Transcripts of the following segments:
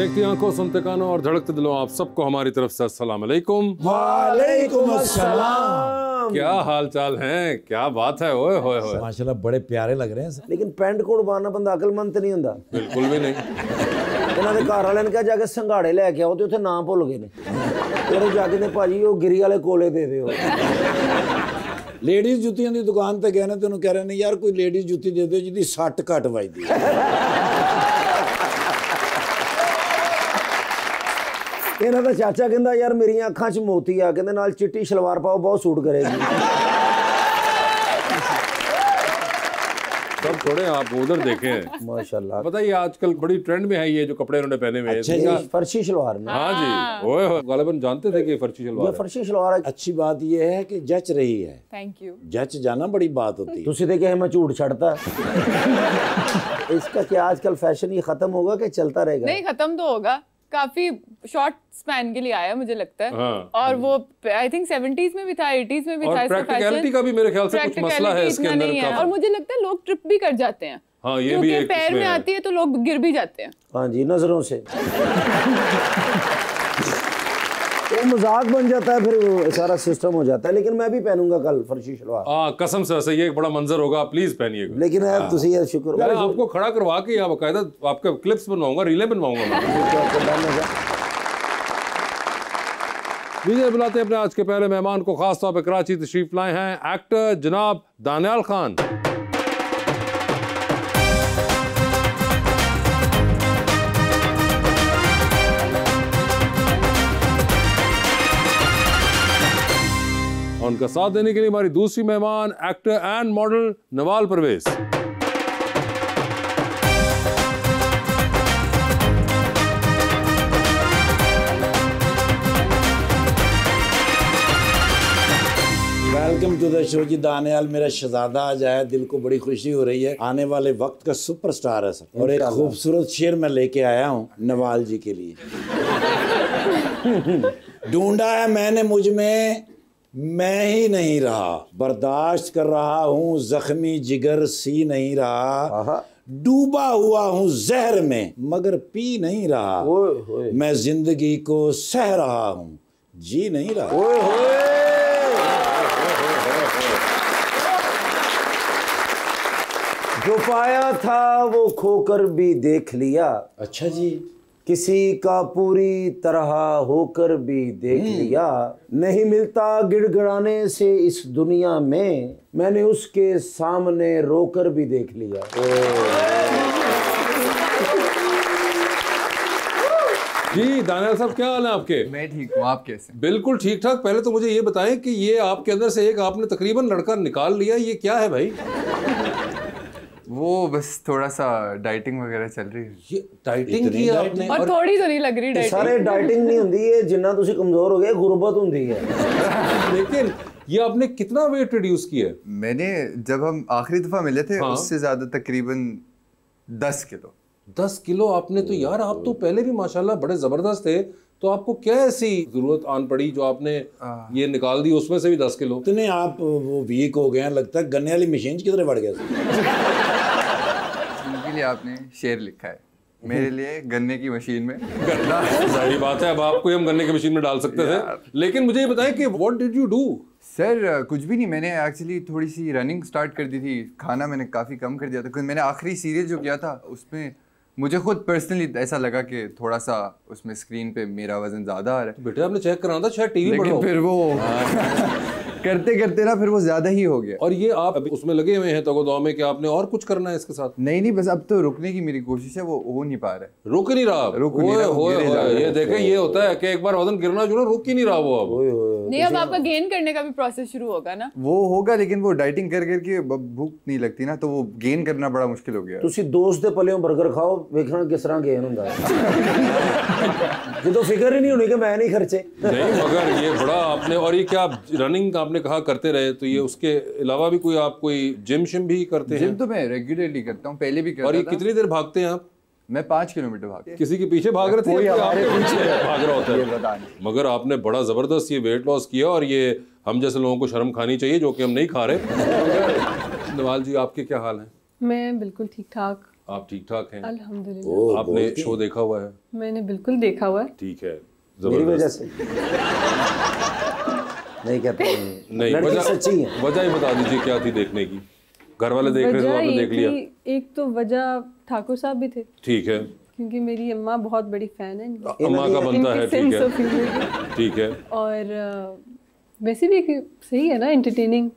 देखती आंखों, सुनते कानों और धड़कते दिलों, आप सबको हमारी तरफ से अस्सलाम वालेकुम। वालेकुम अस्सलाम। क्या हाल चाल है? क्या बात है? ओए होए होए, माशाल्लाह बड़े प्यारे लग रहे हैं। लेकिन पेंट कोट पाना बंदा अकलमंद तो नहीं होंदा। बिल्कुल भी नहीं। ਇਹਨਾਂ ਦੇ ਘਰ ਵਾਲਿਆਂ ਨੇ ਕਿਹਾ ਜਾ ਕੇ ਸੰਘਾੜੇ ਲੈ ਕੇ ਆਓ ਤੇ ਉੱਥੇ ਨਾਂ ਭੁੱਲ ਗਏ ਨੇ। ਉਹਨੇ ਜਾ ਕੇ ਨੇ ਭਾਜੀ ਉਹ ਗਿਰੀ ਵਾਲੇ ਕੋਲੇ ਦੇ ਦਿਓ। ਲੇਡੀਜ਼ ਜੁੱਤੀਆਂ ਦੀ ਦੁਕਾਨ ਤੇ ਗਏ ਨੇ ਤੇ ਉਹਨੂੰ ਕਹਿ ਰਹੇ ਨੇ ਯਾਰ ਕੋਈ ਲੇਡੀਜ਼ ਜੁੱਤੀ ਦੇ ਦਿਓ ਜਿਹਦੀ ਸੱਟ ਘੱਟ ਵੱਜਦੀ ਹੈ। ਇਹਨਾਂ ਦਾ ਚਾਚਾ ਕਹਿੰਦਾ ਯਾਰ ਮੇਰੀਆਂ ਅੱਖਾਂ 'ਚ ਮੋਤੀ ਆ, ਕਹਿੰਦੇ ਨਾਲ ਚਿੱਟੀ ਸ਼ਲਵਾਰ ਪਾਓ ਬਹੁਤ ਸੂਟ ਕਰੇਗੀ। सब थोड़े आप उधर देखे हैं माशाल्लाह। बताइए आजकल बड़ी ट्रेंड में है ये जो कपड़े उन्होंने पहने हुए हैं। अच्छा, ये फर्शी शलवार में। हाँ जी, ओए होए, गालिबन जानते थे कि ये फर्शी शलवार है। फर्शी शलवार अच्छी बात ये है कि जच रही है। Thank you. जच जाना बड़ी बात होती है। तुसी देखे मैं झूठ छड़ता इसका क्या आजकल फैशन ये खत्म होगा कि चलता रहेगा? नहीं, खत्म तो होगा। काफी शॉर्ट स्पैन के लिए आया मुझे लगता है। हाँ। और वो आई थिंक 70s में भी था, 80s में भी और था। प्रैक्टिकलिटी का भी मेरे ख्याल से कुछ मसला है इसके अंदर का। और मुझे लगता है लोग ट्रिप भी कर जाते हैं। हाँ, ये भी एक पैर में आती है तो लोग गिर भी जाते हैं। हाँ जी, नजरों से वो मजाक बन जाता है, फिर वो सारा सिस्टम हो जाता है। लेकिन मैं भी पहनूंगा कल फर्शी शलवार। हाँ, कसम से ऐसे ये एक बड़ा मंजर होगा, प्लीज पहनिएगा। लेकिन यार तुसी यार शुक्र मैं आपको खड़ा करवा के या बकायदा आपके क्लिप्स बनवाऊंगा, रीलें बनवाऊंगा मैं। लीजिए बुलाते हैं अपने आज के पहले मेहमान को। खास तौर पर कराची तशरीफ लाए हैं एक्टर जनाब दानियाल खान। और उनका साथ देने के लिए हमारी दूसरी मेहमान actor and model Nawal Parvez. Welcome to the show जी। दानियाल मेरा शहजादा आज आया, दिल को बड़ी खुशी हो रही है। आने वाले वक्त का सुपरस्टार है सर। और एक खूबसूरत शेर मैं लेके आया हूँ नवाल जी के लिए। ढूंढा है मैंने मुझ में, मैं ही नहीं रहा, बर्दाश्त कर रहा हूँ जख्मी जिगर सी नहीं रहा, डूबा हुआ हूँ जहर में मगर पी नहीं रहा, मैं जिंदगी को सह रहा हूँ जी नहीं रहा। जो पाया था वो खोकर भी देख लिया। अच्छा जी। किसी का पूरी तरह होकर भी देख लिया। नहीं मिलता गिड़गिड़ाने से इस दुनिया में, मैंने उसके सामने रोकर भी देख लिया। जी दानियाल साहब, क्या हाल है आपके? मैं ठीक हूँ, आप कैसे? बिल्कुल ठीक ठाक। पहले तो मुझे ये बताएं कि ये आपके अंदर से एक आपने तकरीबन लड़का निकाल लिया, ये क्या है भाई? वो बस थोड़ा सा डाइटिंग वगैरह चल रही है। ये डाइटिंग की है आपने? और थोड़ी तो नहीं लग रही डाइटिंग। सारे डाइटिंग नहीं होती है, जिन्ना तुसी कमजोर हो गए गुर्बत होती है। लेकिन ये आपने कितना वेट रिड्यूस किया? मैंने जब हम आखिरी दफा मिले थे हाँ? उससे ज्यादा तकरीबन 10 किलो। 10 किलो आपने तो यार, आप तो पहले भी माशाल्लाह बड़े जबरदस्त थे, तो आपको क्या ऐसी जरूरत आन पड़ी जो आपने ये निकाल दी, उसमें से भी 10 किलो? इतने आप वो वीक हो गए हैं, लगता है गन्ने वाली मशीन किधर बढ़ गया। उनके लिए आपने शेर लिखा है, मेरे लिए गन्ने की मशीन में गन्ना सही बात है, अब आपको हम गन्ने की मशीन में डाल सकते थे। लेकिन मुझे ये बताएं कि what did you do? Sir कुछ भी नहीं, मैंने एक्चुअली थोड़ी सी रनिंग स्टार्ट कर दी थी, खाना मैंने काफ़ी कम कर दिया था क्योंकि मैंने आखिरी सीरीज जो किया था उसमें मुझे खुद पर्सनली ऐसा लगा कि थोड़ा सा उसमें स्क्रीन पे मेरा वजन ज़्यादा आ रहा है। बेटा आपने चेक कराना था, शायद टीवी लेकिन फिर वो करते करते ना फिर वो ज़्यादा ही हो गया। और ये आप अभी उसमें लगे हुए हैं तगो में कि आपने और कुछ करना है इसके साथ? नहीं, बस अब तो रुकने की मेरी कोशिश है, वो हो नहीं पा रहा है। रुक नहीं रहा? रुक नहीं रहा, ओए गिरे जा रहा है। ये देखें, ये होता है कि एक बार वजन गिरना जो ना, रुक ही नहीं रहा वो अब। नहीं, अब आपका गेन करने का भी प्रोसेस शुरू होगा ना? वो होगा, लेकिन वो डाइटिंग कर करके भूख नहीं लगती ना, तो वो गेन करना बड़ा मुश्किल हो गया। तुसी दोस्त दे पल्लेओं बर्गर खाओ, वेखना किस तरह गेन हुंदा है। जो फिक्र ही नहीं होनी कि मैं नहीं खर्चे। नहीं, मगर ये बड़ा आपने, और ये क्या रनिंग आपने कहा करते रहे, तो ये उसके अलावा भी कोई आप कोई जिम शिम भी करते हैं? जिम तो मैं रेगुलरली करता हूँ, पहले भी करता था। और ये कितनी देर भागते हैं आप? मैं 5 किलोमीटर भाग। किसी के पीछे भाग रहे थे? कोई या हमारे आपके पीछे भाग रहा होता ये है? पता नहीं। मगर आपने बड़ा जबरदस्त ये वेट लॉस किया, और ये हम जैसे लोगों को शर्म खानी चाहिए जो कि हम नहीं खा रहे। नवाल जी, आपके क्या हाल है? मैं बिल्कुल ठीक ठाक, आप ठीक ठाक हैं? अल्हम्दुलिल्लाह। आपने शो देखा हुआ है? मैंने बिल्कुल देखा हुआ है। ठीक है, मेरी वजह जबरदस्त। से नहीं कहते नहीं, लड़की सच्ची है। वजह ही बता दीजिए क्या थी देखने की? घर वाले देख रहे थे तो वजह आपने ये देख लिया? थी, एक तो वजह ठाकुर साहब भी थे, ठीक है, क्योंकि मेरी अम्मा बहुत बड़ी फैन है इनकी। अम्मा का बनता है, इनकी ठीक sense of humor है, की। ठीक है। और वैसे भी एक सही है ना, एंटरटेनिंग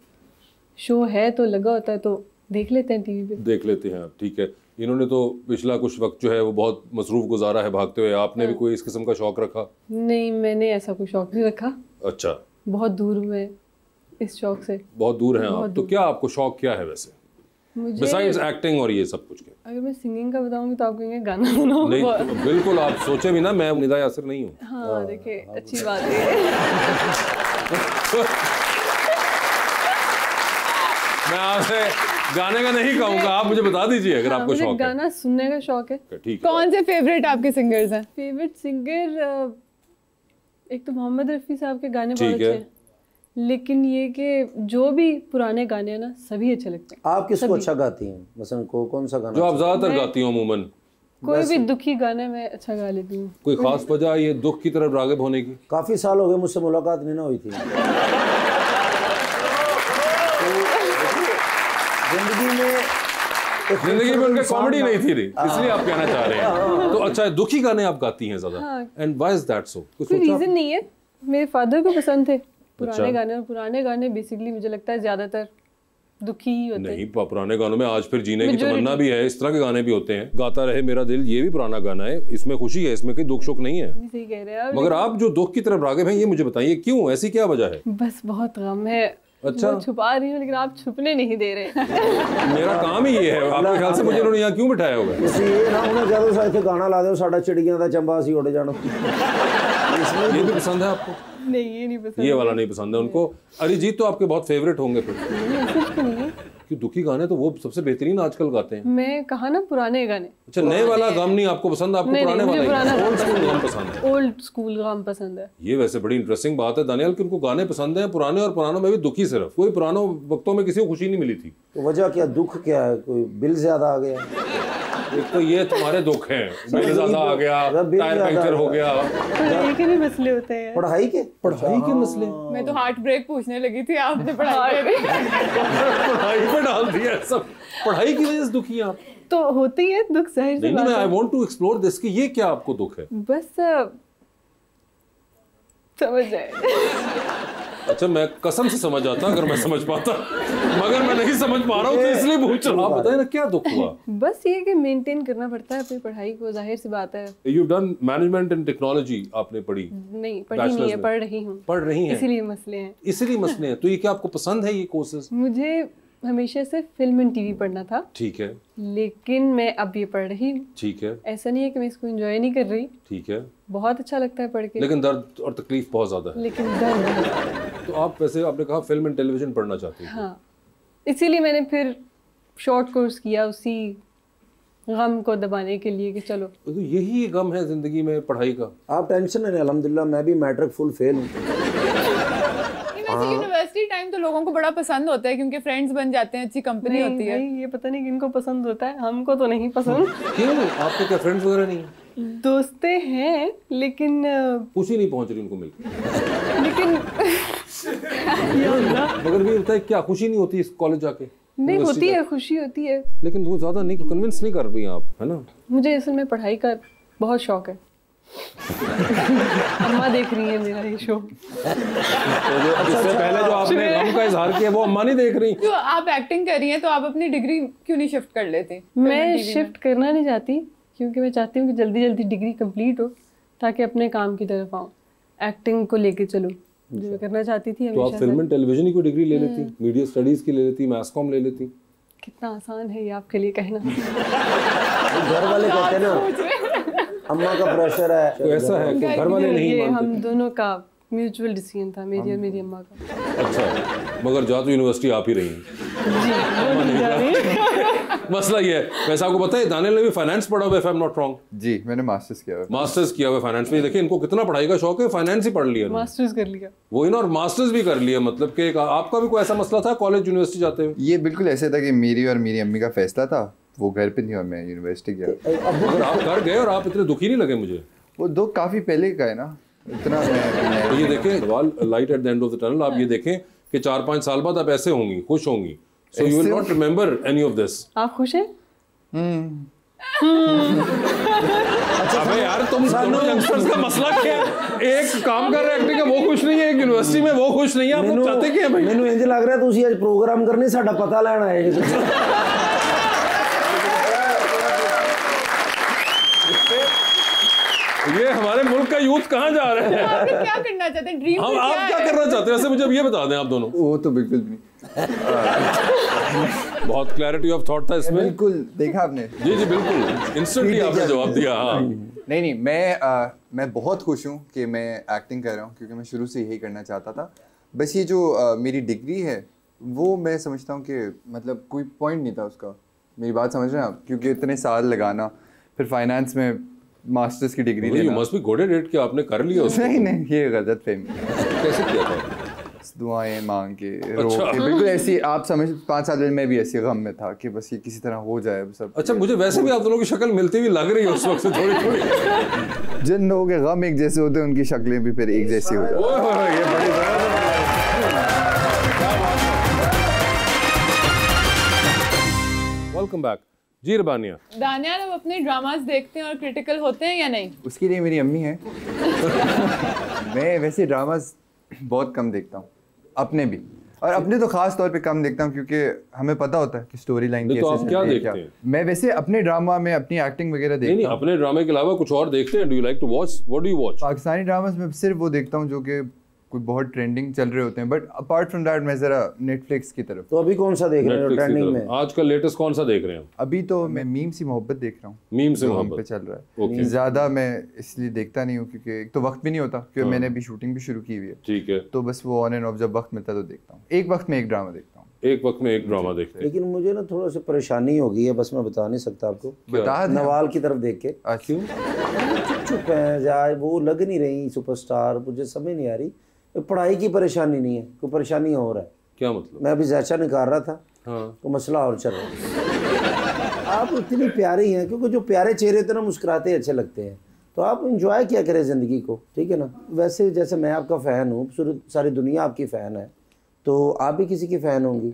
शो है तो लगा होता है तो देख लेते हैं टीवी पे। देख लेते हैं आप, ठीक है। इन्होंने तो पिछला कुछ वक्त जो है वो बहुत मसरूफ गुजारा है भागते हुए। आपने भी कोई इस किस्म का शौक रखा? नहीं, मैंने ऐसा कोई शौक नहीं रखा। अच्छा, बहुत दूर हूँ मैं इस शौक से। बहुत दूर हैं आप। तो क्या आपको शौक क्या है वैसे, मुझे बिसाइड्स एक्टिंग और ये सब कुछ के? अगर मैं सिंगिंग का बताऊंगी तो आप कहेंगे गाना बनाओ। नहीं तो बिल्कुल, आप सोचे भी ना, मैं निदा यासिर नहीं हूँ। हाँ देखिए, अच्छी बात है। मैं आपसे गाने का नहीं कहूँगा, आप मुझे बता दीजिए अगर आपको मुझे शौक है। गाना सुनने का शौक है। ठीक है। कौन से फेवरेट आपके सिंगर्स हैं? फेवरेट सिंगर एक तो मोहम्मद रफ़ी साहब के गाने बहुत ठीक अच्छे है। हैं, लेकिन ये कि जो भी पुराने गाने हैं ना सभी अच्छे लगते हैं। आप किसको अच्छा गाती हैं? मसलन कौन सा गाना? जो आप ज्यादातर गाती हो अमूमन? कोई भी दुखी गाना मैं अच्छा गा लेती हूँ। कोई खास वजह ये दुख की तरफ रागिब होने की? काफी साल हो गए मुझसे मुलाकात नहीं ना हुई थी। जिंदगी में उनके कॉमेडी नहीं थी, इसलिए आप कहना चाह रहे हैं। तो अच्छा, दुखी गाने आप गाती हैं ज्यादा, and why is that so? कुछ कोई सोचा? रीजन नहीं है, मेरे फादर को पसंद थे पुराने अच्छा। गाने, और पुराने गाने बेसिकली मुझे लगता है ज्यादातर दुखी ही होते हैं। नहीं, पुराने गानों में आज फिर जीने की तमन्ना भी है, इस तरह के गाने भी होते हैं। गाता रहे मेरा दिल, ये भी पुराना गाना है, इसमें खुशी है, इसमें कोई दुख शोक नहीं है। सही कह रहे हैं आप। मगर आप जो दुख की तरफ रागिब हैं, ये मुझे बताइए क्यों, ऐसी क्या वजह है? बस बहुत गम है। अच्छा। वो छुपा रही हूँ लेकिन आप छुपने नहीं दे रहे। मेरा काम ही ये है। आपके ख्याल से मुझे इन्होंने यहाँ क्यों बिठाया हुआ है? ਤੁਸੀਂ ਇਹ ਨਾ ਉਹਨੇ ਜਦੋਂ ਸਾ ਇੱਥੇ ਗਾਣਾ ਲਾ ਦਿਓ ਸਾਡਾ ਚਿੜੀਆਂ ਦਾ ਚੰਬਾ ਅਸੀਂ ਉੱਡ ਜਾਣਾ। ये भी पसंद है आपको? नहीं, ये नहीं पसंद। ये वाला नहीं पसंद है उनको। अरिजीत तो आपके बहुत फेवरेट होंगे फिर? कुछ भी नहीं है। कि दुखी गाने तो वो सबसे बेहतरीन आजकल गाते हैं। मैं कहा ना पुराने गाने। अच्छा, नए वाला गम नहीं आपको पसंद, आपको नहीं, पुराने मुझे वाला पुराना ओल्ड स्कूल गम पसंद है। ओल्ड स्कूल गम पसंद है। ये वैसे बड़ी इंटरेस्टिंग बात है दानियाल कि उनको गाने पसंद हैं पुराने, और पुरानों में भी दुखी सिर्फ। कोई पुरानों वक्तों में किसी को खुशी नहीं मिली थी। तो वजह क्या, दुख क्या है? कोई बिल ज्यादा आ गया? एक तो ये तुम्हारे दुख हैं, बिल ज्यादा आ गया, टायर पंक्चर हो गया। पढ़ाई के भी मसले होते हैं। पढ़ाई के मसले? मैं तो हार्ट ब्रेक पूछने लगी थी, आपने पढ़ाई पढ़ाई पे डाल दिया सब। पढ़ाई की वजह से दुखी हैं आप? तो होती है दुख, जाहिर सी नहीं, बात मैं है। I want to explore this कि ये क्या आपको दुख है? बस समझ जाए। अच्छा, मैं कसम से समझ आता अगर मैं समझ पाता, मगर मैं नहीं समझ पा रहा हूँ तो इसलिए पूछ रहा हूँ। आप बताइए ना क्या दुख हुआ? बस ये कि मेंटेन करना पड़ता है अपनी पढ़ाई को, जाहिर सी बात है। You done management and technology, आपने पढ़ी? नहीं, पढ़ी नहीं है, पढ़ रही हूँ। पढ़ रही हैं, इसीलिए मसले हैं। इसीलिए मसले हैं। तो ये क्या आपको पसंद है ये कोर्सेज? मुझे हमेशा से फिल्म एंड टीवी पढ़ना था, ठीक है, लेकिन मैं अब ये पढ़ रही हूँ। ठीक है, ऐसा नहीं है कि मैं इसको एंजॉय नहीं कर रही, ठीक है, बहुत अच्छा लगता है पढ़ के, लेकिन दर्द और तकलीफ बहुत ज्यादा है। लेकिन दर्द है। तो आप वैसे आपने कहा फिल्म एंड टेलीविजन पढ़ना चाहती हैं? हाँ, इसीलिए मैंने फिर शॉर्ट कोर्स किया उसी गम को दबाने के लिए कि चलो। तो यही गम है जिंदगी में, पढ़ाई का। आप टेंशन नहीं, अल्हम्दुलिल्लाह मैं भी मैट्रिक फुल फेल हूँ। वैसे यूनिवर्सिटी टाइम तो लोगों को बड़ा पसंद होता है क्योंकि फ्रेंड्स बन जाते हैं, अच्छी कंपनी होती है। ये पता नहीं किनको पसंद होता है, हमको तो नहीं पसंद। क्यों, आपके क्या फ्रेंड्स वगैरह नहीं है? दोस्ते हैं लेकिन खुशी नहीं पहुंच रही उनको मिलकर। लेकिन मगर भी होता है क्या, खुशी नहीं होती इस कॉलेज जाके? नहीं होती है, खुशी होती है, लेकिन वो ज्यादा नहीं कन्विंस नहीं कर रही हैं आप, है ना? मुझे असल में पढ़ाई का बहुत शौक है। अम्मा देख रही है मेरा ये शो। तो जो इससे पहले जो आपने गम का इजहार किया वो अम्मा नहीं देख रही? जो आप एक्टिंग कर रही हैं तो आप अपनी डिग्री क्यों नहीं शिफ्ट कर लेते? मैं शिफ्ट करना नहीं चाहती क्योंकि मैं चाहती हूँ कि जल्दी जल्दी डिग्री कंप्लीट हो ताकि अपने काम की तरफ आऊँ, एक्टिंग को लेके चलूँ जो मैं करना चाहती थी तो आप हमेशा फिल्म एंड टेलीविजन की कोई डिग्री ले लेती, मीडिया स्टडीज की ले लेती, मैस कॉम ले लेती? कितना आसान है ये आपके लिए कहना। घर वाले कहते हैं ना अम्मा का प्रेशर है, तो ऐसा है कि घर वाले नहीं ये मानते? हम दोनों का म्यूचुअल डिसीजन था, मेरी और मेरी अम्मा का। अच्छा, मगर जा तो यूनिवर्सिटी आप ही रही हैं। जी, वो नहीं जा रही। मसला ये है, वैसे आपको पता है दानियल ने भी फाइनेंस पढ़ा हुआ है, if I am not wrong? जी, मैंने मास्टर्स किया हुआ है। मास्टर्स किया हुआ है फाइनेंस में। देखिए इनको कितना पढ़ाई का शौक है, फाइनेंस ही पढ़ लिया इन्होंने। मास्टर्स कर लिया वही ना, और मास्टर्स भी कर लिया। मतलब कि आपका भी कोई ऐसा मसला था कॉलेज यूनिवर्सिटी जाते हुए? ये बिल्कुल ऐसे था कि मेरी और मेरी अम्मी का फैसला था, वो घर पे नहीं और मैं यूनिवर्सिटी गया। अगर आप कर गए और आप इतने दुखी नहीं लगे मुझे? वो दुख काफ़ी पहले का है ना, इतना मैं तो ये देखें सवाल light at the end of the tunnel, आप ये देखें कि 4-5 साल बाद आप ऐसे होंगी, खुश होंगी, so you will not remember any of this. आप खुश हैं? अबे यार तुम दोनों यंगस्टर्स का मसला क्या है? एक काम कर रहे हैं एक्टिंग का, वो खुश नहीं है, एक यूनिवर्सिटी में वो खुश नहीं है, आप लोग चाहते क्या है भाई? ਮੈਨੂੰ ਇੰਜ ਲੱਗ ਰਿਹਾ ਤੁਸੀਂ ਅੱਜ ਪ੍ਰੋਗਰਾਮ ਕਰਨੇ ਸਾਡਾ ਪਤਾ ਲੈਣ ਆਏ ਜੀ। ये हमारे मुल्क का यूथ कहाँ जा रहे हैं? आप क्या करना चाहते हैं? ड्रीम हम आप क्या करना चाहते हैं वैसे मुझे अब ये बता दें आप दोनों। वो तो बिल्कुल भी नहीं। बहुत क्लैरिटी ऑफ थॉट था इसमें। बिल्कुल देखा आपने? जी जी बिल्कुल, इंस्टेंटली आपने जवाब दिया। हाँ नहीं मैं बहुत खुश हूँ कि मैं एक्टिंग कर रहा हूँ, क्योंकि मैं शुरू से यही करना चाहता था। बस ये जो मेरी डिग्री है वो मैं समझता हूँ कि मतलब कोई पॉइंट नहीं था उसका। मेरी बात समझ रहे हैं आप? क्योंकि इतने साल लगाना, फिर फाइनेंस में मास्टर्स की डिग्री लेना। You must be good at it कि आपने कर लिया उसको। नहीं ये गलत फहमी। कैसे किया था? दुआएं मांग के रो के, बिल्कुल ऐसी आप समझ 5 साल में मैं भी ऐसी गम में था कि बस ये किसी तरह हो जाए सब। अच्छा मुझे वैसे भी आप दोनों की शक्ल मिलती हुई लग रही है उस वक्त से थोड़ी थोड़ी। जिन लोगों के गम एक जैसे होते हैं उनकी शक्लें भी फिर एक जैसी हो जाती हैं। ये बड़ी वेलकम बैक जी रबानिया। दानियाल, आप अपने ड्रामास देखते हैं और क्रिटिकल होते हैं या नहीं? उसके लिए मेरी अम्मी है। मैं वैसे ड्रामास बहुत कम देखता हूँ, अपने भी, और अपने तो खास तौर पे कम देखता हूँ क्योंकि हमें पता होता है कि स्टोरी लाइन कैसे तो आप क्या देखते हैं? मैं वैसे अपने ड्रामा में अपनी एक्टिंग वगैरह देखता हूँ। नहीं अपने ड्रामे के अलावा कुछ और देखते हैं? Do you like to watch, what do you watch? Pakistani dramas में सिर्फ वो देखता हूँ जो कि कोई बहुत ट्रेंडिंग चल रहे होते हैं, बट अपार्ट फ्रॉम दैट मैं जरा नेटफ्लिक्स की तरफ। तो अभी कौन सा देख रहे हो ट्रेंडिंग में? आजकल लेटेस्ट कौन सा देख रहे हैं? अभी तो मैं मीम सी मोहब्बत देख रहा हूँ। मीम से पे मोहब्बत चल रहा Okay. है। ज्यादा मैं इसलिए देखता नहीं हूँ क्योंकि एक तो वक्त भी नहीं होता, क्योंकि मैंने अभी शूटिंग भी शुरू की हुई है। ठीक है, तो बस वो ऑन एंड ऑफ जब वक्त मिलता है तो देखता हूँ। एक वक्त में एक ड्रामा देखता हूँ। एक वक्त में एक ड्रामा देखते हैं। लेकिन मुझे ना थोड़ा सा परेशानी हो गई है, बस मैं बता नहीं सकता आपको। बता दें। नवाल की तरफ देख के क्यों? चुप है यार, वो लग नहीं रही सुपरस्टार, मुझे समझ नहीं आ रही। पढ़ाई की परेशानी नहीं है, कोई परेशानी और है। क्या मतलब? मैं अभी जैसा निकाल रहा था हाँ। तो मसला और चल रहा है। आप इतनी प्यारी हैं, क्योंकि जो प्यारे चेहरे थे ना मुस्कुराते अच्छे लगते हैं, तो आप इंजॉय किया करें ज़िंदगी को, ठीक है ना। वैसे जैसे मैं आपका फ़ैन हूँ, सारी दुनिया आपकी फ़ैन है, तो आप भी किसी की फ़ैन होंगी।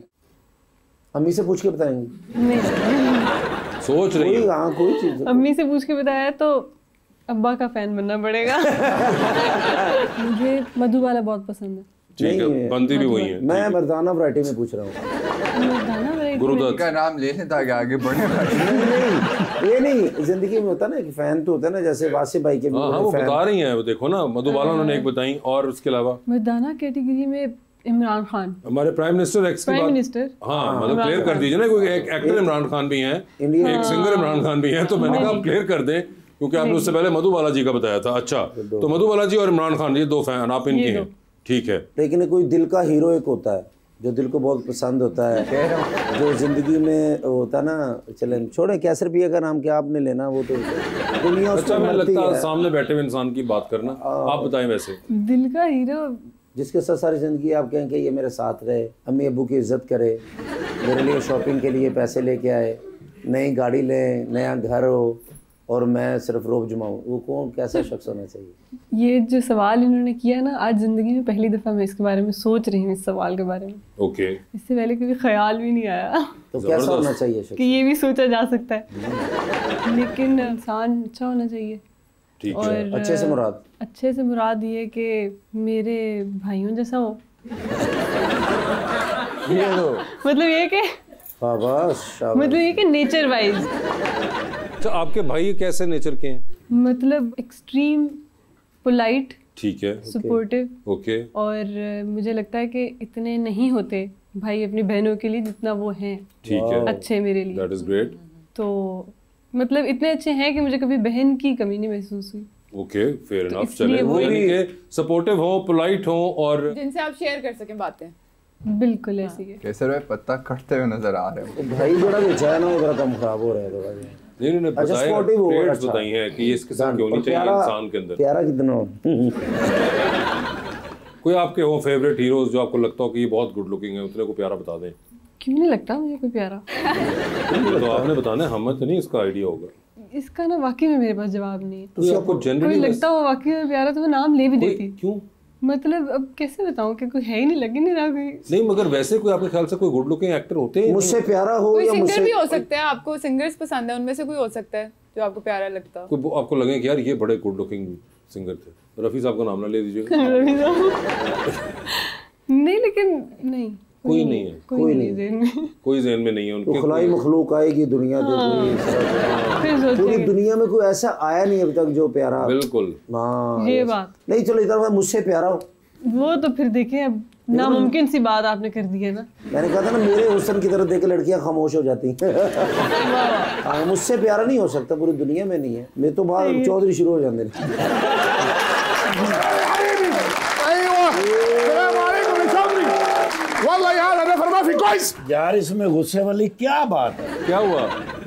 अम्मी से पूछ के बताएंगी? नहीं, सोच रही है। हाँ कोई चीज़। अम्मी से पूछ के बताया तो अब्बा का फैन बनना पड़ेगा। मुझे मधुबाला बहुत पसंद है। ठीक है, बनती भी वही है। मैं मर्दाना वैरायटी में पूछ रहा हूँ। मर्दाना वैरायटी गुरुदत्त का नाम ले लेता आगे आगे बढ़े। नहीं ये नहीं, जिंदगी में होता है ना कि फैन तो होता है ना, जैसे वासिफ भाई के भी हाँ वो बता रही हैं, वो देखो ना मधुबाला उन्होंने एक बताई। और उसके अलावा मर्दाना कैटेगरी में इमरान खान, हमारे प्राइम मिनिस्टर एक्स की प्राइम बात। मिनिस्टर। हाँ मतलब क्लियर कर दीजिए ना, कोई एक एक्टर इमरान खान भी हैं, एक सिंगर इमरान खान भी हैं, तो मैंने कहा आप क्लियर कर दें क्योंकि आपने उससे पहले मधुबाला जी का बताया था। अच्छा तो मधुबाला जी और इमरान खान ये 2 फैन आप इनके हैं, ठीक है। लेकिन कोई दिल का हीरो एक होता है जो दिल को बहुत पसंद होता है, जो जिंदगी में होता है ना। चलें छोड़े, कैसर पिया का नाम क्या आपने लेना, वो तो दुनिया अच्छा मुझे लगता है सामने बैठे हुए इंसान की बात करना। आप बताएं वैसे दिल का हीरो जिसके साथ सारी ज़िंदगी आप कहें कि ये मेरे साथ रहे, अम्मी अब्बू की इज़्ज़त करे, मेरे लिए शॉपिंग के लिए पैसे लेके आए, नई गाड़ी लें, नया घर हो और मैं सिर्फ रोब जमाऊँ, वो कौन कैसा शख्स होना चाहिए? ये जो सवाल इन्होंने किया ना, आज ज़िंदगी में पहली दफ़ा मैं इसके बारे में सोच रही हूँ, इस सवाल के बारे में। ओके। इससे पहले कभी ख्याल भी नहीं आया तो कैसा होना चाहिए शख्स? कि ये भी सोचा जा सकता है, लेकिन इंसान अच्छा होना चाहिए। ठीक और है। अच्छे से मुराद? अच्छे से मुराद ये कि मेरे भाइयों जैसा हो। मतलब ये कि मतलब ये कि नेचर वाइज। तो आपके भाई कैसे नेचर के हैं? मतलब एक्सट्रीम पोलाइट, ठीक है, सपोर्टिव। ओके। और मुझे लगता है कि इतने नहीं होते भाई अपनी बहनों के लिए जितना वो हैं। ठीक है, अच्छे मेरे लिए। That is great. तो मतलब इतने अच्छे हैं कि मुझे कभी बहन की कमी नहीं महसूस हुई। ओके, फेयर तो इनफ। चले वो यानी कि सपोर्टिव हो, पोलाइट हो और जिनसे आप शेयर कर सकें बातें। बिल्कुल ऐसे ही है। कैसर भाई पत्ता कटते हुए नजर आ रहे हो। भाई बड़ा बेचा है ना, वो जरा कम खराब हो रहा है थोड़ा। नहीं उन्होंने अच्छा, बताया, sportive हो, traits अच्छा। बताई हैं कि ये इस किस्म की होनी चाहिए इंसान के अंदर। प्यारा कितना हो। कोई आपके हो फेवरेट हीरोज जो आपको लगता हो कि ये बहुत गुड लुकिंग है, उतने को प्यारा बता दें। क्यों नहीं लगता मुझे कोई प्यारा? तो आपने बताना है, हमें तो नहीं इसका आइडिया होगा। इसका ना वाकई में मेरे पास जवाब नहीं है। तो आपको कोई जनरली लगता हो वाकई में प्यारा तो मैं नाम ले भी देती। क्यों? मतलब अब कैसे बताऊं कि कोई है ही नहीं, लग ही नहीं रहा कोई। नहीं, मगर वैसे कोई आपके ख्याल से कोई गुड लुकिंग एक्टर होते हैं? मुझसे प्यारा हो कोई या सिंगर मुझसे भी हो सकता है, आपको सिंगर्स पसंद है, उनमें से कोई हो सकता है जो आपको प्यारा लगता है। कोई आपको लगे कि यार ये बड़े गुड लुकिंग सिंगर थे? रफ़ी साहब का नाम ना ले दीजिएगा। नहीं, लेकिन नहीं, कोई नहीं है, कोई नहीं ज़हन में। कोई ज़हन में नहीं है उनके। तो खुलाई मखलूक आएगी दुनिया में, फिर सोचते पूरी हैं, दुनिया में कोई ऐसा आया नहीं अभी तक जो प्यारा। बिल्कुल। हाँ ये बात नहीं, चलो इधर मुझसे प्यारा हो। वो तो फिर देखें, अब नामुमकिन सी बात आपने कर दी है ना। मैंने कहा था ना, मेरे हुस्न की तरफ देख के लड़कियां खामोश हो जाती हैं। हाँ, मुझसे प्यारा नहीं हो सकता, पूरी दुनिया में नहीं है। मैं तो बाहर चौधरी शुरू हो जाते यार इसमें गुस्से वाली क्या बात है? क्या हुआ?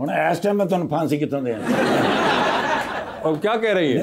ਹੁਣ ਇਸ ਟਾਈਮ ਮੈਂ ਤੁਹਾਨੂੰ ਫਾਂਸੀ ਕਿੱਥੋਂ ਦੇਣਾ? अब क्या कह रही है?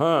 हाँ।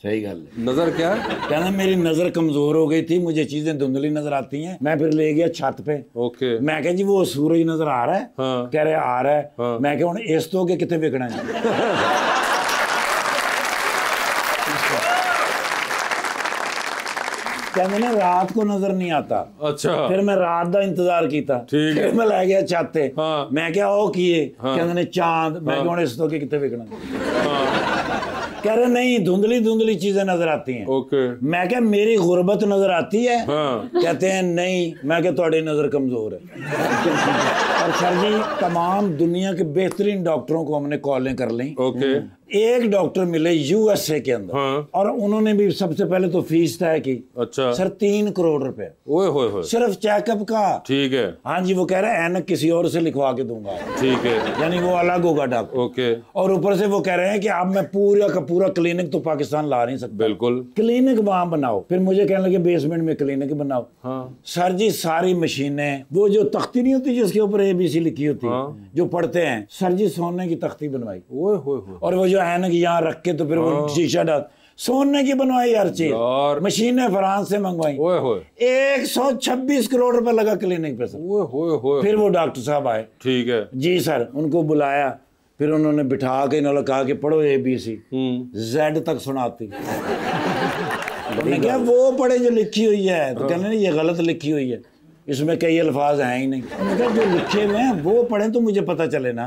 सही गल है। नजर क्या? कहना मेरी नजर कमजोर हो गई थी, मुझे चीजें धुंधली नजर आती हैं। मैं फिर ले गया छत पे। ओके। मैं कहा जी वो सूरज नजर आ रहा है? हाँ। कह रहे आ रहा है। हाँ। मैं कहा हुण इस तो अगे कितने विकना है? कहते ना रात को नजर नहीं आता। अच्छा। फिर मैं रात का इंतजार किया। ठीक है। फिर मैं लै गया छत ते। हाँ। मैं क्या ओ किए? हाँ। कहते ने चांद। मैं हाँ। कहा हुण इस तो अगे कितने विकना? हाँ। कह रहे नहीं, धुंधली धुंधली चीजें नजर आती हैं। ओके। मैं क्या मेरी गुर्बत नजर आती है? हाँ। कहते हैं नहीं। मैं क्या थोड़ी नजर कमजोर है। और सर जी तमाम दुनिया के बेहतरीन डॉक्टरों को हमने कॉलें कर ली। ओके। एक डॉक्टर मिले यूएसए के अंदर। हाँ। और उन्होंने भी सबसे पहले तो फीस तय की। अच्छा। सर 3 करोड़ रुपए ओए होए होए। सिर्फ चेकअप का। ठीक है। हाँ जी, वो कह रहे हैं एनक किसी और से लिखवा के दूंगा। ठीक है। यानी वो अलग होगा डॉक्टर। ओके। और ऊपर से वो कह रहे हैं कि अब मैं पूरा का पूरा क्लिनिक तो पाकिस्तान ला नहीं सकता। बिल्कुल। क्लिनिक वहां बनाओ। फिर मुझे कहने लगे बेसमेंट में क्लिनिक बनाओ। हाँ। सर जी सारी मशीनें, वो जो तख्ती नहीं होती जिसके ऊपर ABC लिखी होती है, हाँ। जो पढ़ते हैं, सर जी सोने की तख्ती बनवाई। ओए होए होए। और वो जो ऐनक यहाँ रख के तो फिर वो शीशा डाल, सोने की बनवाई हर चीज। यार। मशीनें फ्रांस से मंगवाई। ओए होए। 126 करोड़ रुपए लगा क्लिनिक पे सर। ओए होए होए। फिर वो डॉक्टर साहब आए। ठीक है। जी सर, उनको बुलाया। फिर उन्होंने बिठा के इन्होंने कहा कि पढ़ो ABC। Z तक सुनाती। मैंने कहा वो पढ़े जो लिखी हुई है। तो कहने ये गलत लिखी हुई है, इसमें कई अल्फाज हैं ही नहीं। मैंने कहा जो लिखे हुए हैं वो पढ़े तो मुझे पता चले ना।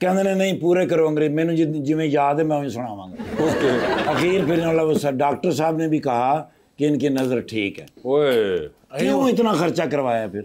कहने नहीं पूरे करो अंग्रेज, मैंने जिमें याद है मैं वही सुनावांगा। ओके। आखिर फिर वो डॉक्टर साहब ने भी कहा कि इनकी नजर ठीक है। ओए। क्यों इतना खर्चा करवाया फिर?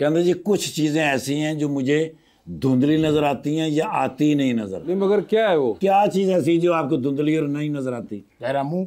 कहते जी कुछ चीजें ऐसी हैं जो मुझे धुंधली नजर आती हैं या आती ही नहीं नजर। नहीं, मगर क्या है वो? क्या चीज ऐसी जो आपको धुंधली और नहीं नजर आती? तेरा मुंह।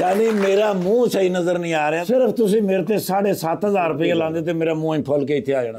यानी मेरा मुंह सही नजर नहीं आ रहा। सिर्फ तुसी मेरे ते 7,500 रुपये लांदे ते मेरा मुंह ही फुल के इत्थे आ जाना।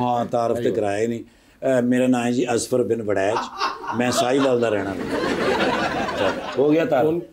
हाँ तारफ तो कराया नहीं। मेरा नाम है जी असफर बिन वड़ैच, मैं साहिवाल दा रहना। हो गया तारफ।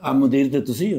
अब मुदीर ते तुसी हो?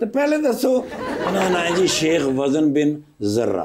तो पहले दसो। उन्होंने नाम है जी शेख वजन बिन जर्रा।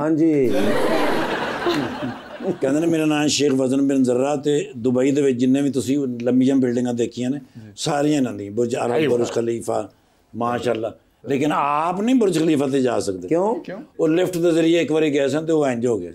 हाँ जी। ਕਹਿੰਦੇ ਨੇ ਮੇਰਾ ਨਾਮ ਸ਼ੇਖ ਵਜ਼ਨ ਬਿਨ ਜ਼ਰਾ ਤੇ ਦੁਬਈ ਦੇ ਵਿੱਚ ਜਿੰਨੇ ਵੀ ਤੁਸੀਂ ਲੰਮੀਆਂ ਬਿਲਡਿੰਗਾਂ ਦੇਖੀਆਂ ਨੇ ਸਾਰੀਆਂ ਇਹਨਾਂ ਦੀ ਬੁਰਜ ਅਰਬ ਬੁਰਜ ਖਲੀਫਾ ਮਾਸ਼ਾਅੱਲਾ। लेकिन आप नहीं बुर्ज खलीफा ते जा सकते। क्यों? वो लिफ्ट के जरिए एक बार गए सन तो वो इंज हो गए।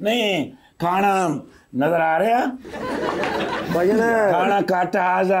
नहीं खाना नजर आ रहा? भजन खाना काटा आजा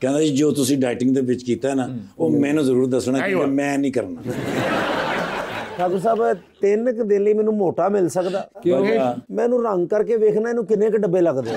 ਕਹਿੰਦਾ ਜੀ ਜੋ ਤੁਸੀਂ ਡਾਈਟਿੰਗ ਦੇ ਵਿੱਚ ਕੀਤਾ ਹੈ ਨਾ ਉਹ ਮੈਨੂੰ ਜ਼ਰੂਰ ਦੱਸਣਾ ਆਈਓ। ਕਿ ਮੈਂ ਨਹੀਂ ਕਰਨਾ। ठाकुर साहब 3 ਕੁ ਦਿਨ ਲਈ ਮੈਨੂੰ ਮੋਟਾ ਮਿਲ ਸਕਦਾ? ਕਿਉਂ? ਮੈਨੂੰ ਰੰਗ ਕਰਕੇ ਵੇਖਣਾ ਇਹਨੂੰ ਕਿੰਨੇ ਕੁ ਡੱਬੇ ਲੱਗਦੇ ਆ।